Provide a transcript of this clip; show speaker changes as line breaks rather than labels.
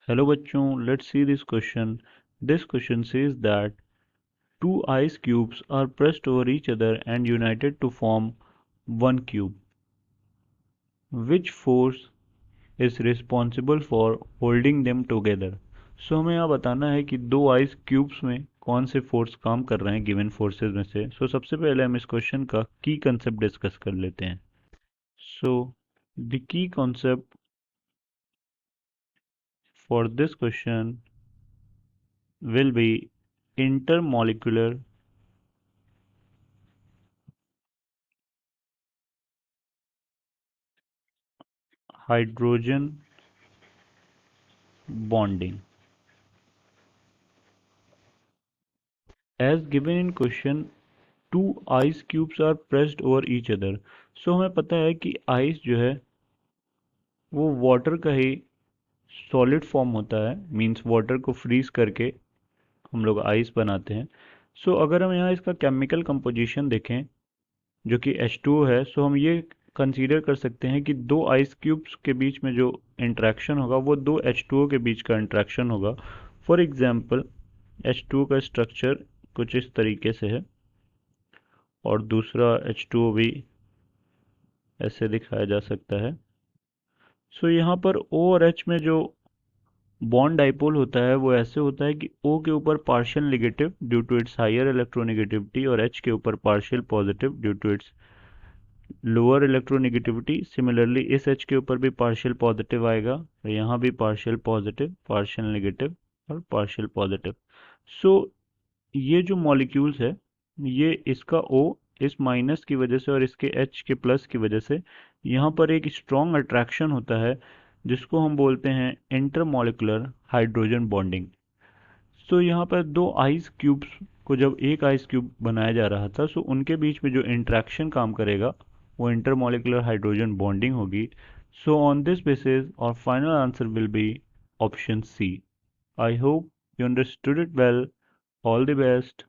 Hello bachchon, let's see this question. This question says that two ice cubes are pressed over each other and united to form one cube. Which force is responsible for holding them together? सो हमें यहाँ बताना है कि दो ice cubes में कौन से force काम कर रहे हैं गिवन फोर्सेस में से। सबसे पहले हम इस क्वेश्चन का की कंसेप्ट डिस्कस कर लेते हैं। So the key concept for this question will be intermolecular hydrogen bonding. As given in question, two ice cubes are pressed over each other. हमें पता है कि आइस जो है वो वाटर का ही सॉलिड फॉर्म होता है, मींस वाटर को फ्रीज करके हम लोग आइस बनाते हैं। अगर हम यहाँ इसका केमिकल कंपोजिशन देखें जो कि H2O है, हम ये कंसीडर कर सकते हैं कि दो आइस क्यूब्स के बीच में जो इंटरेक्शन होगा वो दो H2O के बीच का इंटरेक्शन होगा। फॉर एग्जांपल H2O का स्ट्रक्चर कुछ इस तरीके से है और दूसरा H2O भी ऐसे दिखाया जा सकता है। यहाँ पर O और H में जो बॉन्ड डाइपोल होता है वो ऐसे होता है कि O के ऊपर partial negative due to its higher electronegativity और H के ऊपर partial positive due to its lower electronegativity. Similarly इस H के ऊपर भी पार्शियल पॉजिटिव आएगा और यहाँ भी पार्शियल पॉजिटिव, पार्शियल नेगेटिव और पार्शियल पॉजिटिव। ये जो मॉलिक्यूल्स है ये इसका O इस माइनस की वजह से और इसके H के प्लस की वजह से यहाँ पर एक स्ट्रॉन्ग अट्रैक्शन होता है जिसको हम बोलते हैं इंटरमॉलिकुलर हाइड्रोजन बॉन्डिंग। यहाँ पर दो आइस क्यूब्स को जब एक आइस क्यूब बनाया जा रहा था उनके बीच में जो इंट्रैक्शन काम करेगा वो इंटरमॉलिकुलर हाइड्रोजन बॉन्डिंग होगी। On this basis our final answer will be option C. I hope you understood it well. All the best.